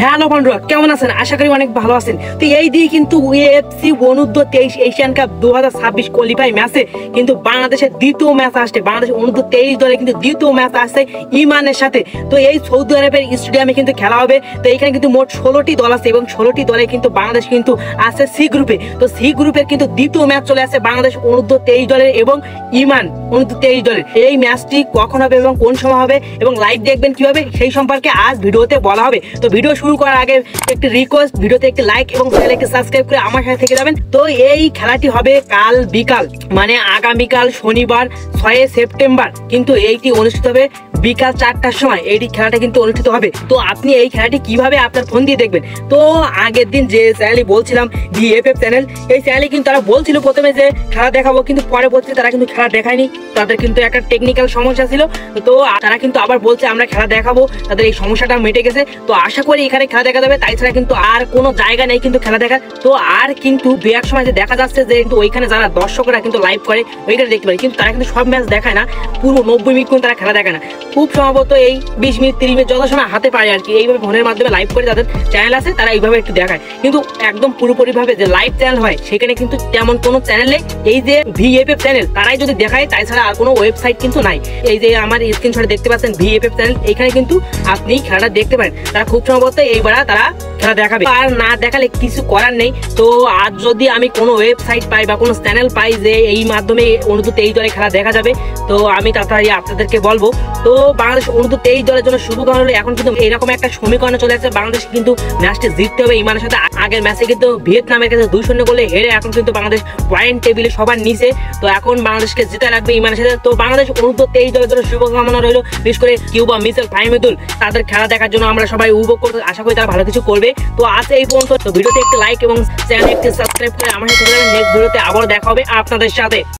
Hello বন্ধুরা, কেমন আছেন? আশা করি অনেক ভালো আছেন। তো এই দিয়ে কিন্তু এএফসি অনূর্ধ্ব 23 এশিয়ান কাপ 2026 কোয়ালিফাই ম্যাচে কিন্তু বাংলাদেশের দ্বিতীয় ম্যাচ আসছে। বাংলাদেশ অনূর্ধ্ব 23 দলে কিন্তু দ্বিতীয় ম্যাচ আসছে ইমানের সাথে। তো এই সৌদি আরবের স্টেডিয়ামে কিন্তু খেলা হবে। তো এখানে কিন্তু মোট 16টি দল আছে এবং 16টি দলে কিন্তু বাংলাদেশ কিন্তু আছে সি গ্রুপে। তো সি গ্রুপের কিন্তু দ্বিতীয় ম্যাচ চলে আসছে বাংলাদেশ অনূর্ধ্ব 23 দলের এবং ইমান অনূর্ধ্ব 23 দলের। এই ম্যাচটি কখন হবে এবং কোন সময় হবে এবং লাইভ দেখবেন কিভাবে, সেই সম্পর্কে আজ ভিডিওতে বলা হবে। তো ভিডিও শুরু করার আগে একটি রিকোয়েস্ট, ভিডিওতে একটি লাইক এবং চ্যানেলে একটি সাবস্ক্রাইব করে আমার সাথে থেকে যাবেন। তো এই খেলাটি হবে কাল বিকাল, মানে আগামীকাল শনিবার 6 সেপ্টেম্বর কিন্তু এইটি অনুষ্ঠিত হবে বিকাল 4টার সময়। এইটি খেলাটা কিন্তু অনুষ্ঠিত হবে। তো আপনি এই খেলাটি কিভাবে আপনার ফোন দিয়ে দেখবেন? তো আগের দিন যে চ্যানেলই বলছিলাম বিএফএফ চ্যানেল, এই চ্যানেলে কিন্তু তারা বলছিল প্রথমে যে খেলা দেখাবো, কিন্তু পরবর্তীতে তারা কিন্তু খেলা দেখায়নি। তাদের কিন্তু একটা টেকনিক্যাল সমস্যা ছিল। তো তারা কিন্তু আবার বলছে আমরা খেলা দেখাবো, তাদের এই সমস্যাটা মিটে গেছে। তো আশা করি এখানে খেলা দেখা যাবে, তাই ছাড়া কিন্তু আর কোনো জায়গা নেই কিন্তু খেলা দেখার। তো আর কিন্তু দু এক সময় যে দেখা যাচ্ছে যে কিন্তু ওইখানে যারা দর্শকরা কিন্তু লাইভ করে ওইখানে দেখতে পারে, কিন্তু তারা কিন্তু সব ম্যাচ দেখায় না, পুরো 90 মিনিট কিন্তু তারা খেলা দেখায় না। খুব সম্ভবত এই 20 মিনিট 30 মিনিট যত সময় হাতে পারে আর কি, এইভাবে ফোনের মাধ্যমে লাইভ করে যাদের চ্যানেল আছে তারা এইভাবে একটু দেখায়। কিন্তু একদম পুরোপুরি ভাবে যে লাইভ চ্যানেল হয় সেখানে কিন্তু তেমন কোনো চ্যানেল নেই। এই যে ভিএফএফ চ্যানেল তারাই যদি দেখায়, তাই ছাড়া আর কোনো ওয়েবসাইট কিন্তু নাই। এই যে আমার স্ক্রিনশটে দেখতে পাচ্ছেন ভিএফএফ চ্যানেল, এখানে কিন্তু আপনি খেলাটা দেখতে পারেন। তারা খুব সম্ভবত এইবার তারা খেলা দেখাবে, আর না দেখালে কিছু করার নেই। তো আজ যদি আমি কোনো ওয়েবসাইট পাই বা কোনো চ্যানেল পাই যে এই মাধ্যমে অনূর্ধ্ব 23 দলে খেলা দেখা যাবে, তো আমি তাড়াতাড়ি আপনাদেরকে বলবো। তো বাংলাদেশ অনূর্ধ্ব 23 দলের জন্য শুভকামনা হলো। এখন কিন্তু এরকম একটা সমীকরণ চলে আসছে, বাংলাদেশ কিন্তু ম্যাচটি জিততে হবে ইমানের সাথে। আগের ম্যাচে কিন্তু ভিয়েতনামের কাছে 2-0 গোলে হেরে এখন কিন্তু বাংলাদেশ পয়েন্ট টেবিলে সবার নিচে। তো এখন বাংলাদেশকে জিতে রাখবে ইমানের সাথে। তো বাংলাদেশ অনূর্ধ্ব 23 দলের জন্য শুভকামনা রইল, বিশেষ করে কিউবা, মিচেল, ফাহিমুদুল, তাদের খেলা দেখার জন্য আমরা সবাই উপভোগ করতে আশা করি তারা ভালো কিছু করবে। তো আজ এই পর্যন্ত। তো ভিডিওতে একটি লাইক এবং চ্যানেলে একটি সাবস্ক্রাইব করে আমার সাথে নেক্সট ভিডিওতে আবার দেখা হবে আপনাদের সাথে।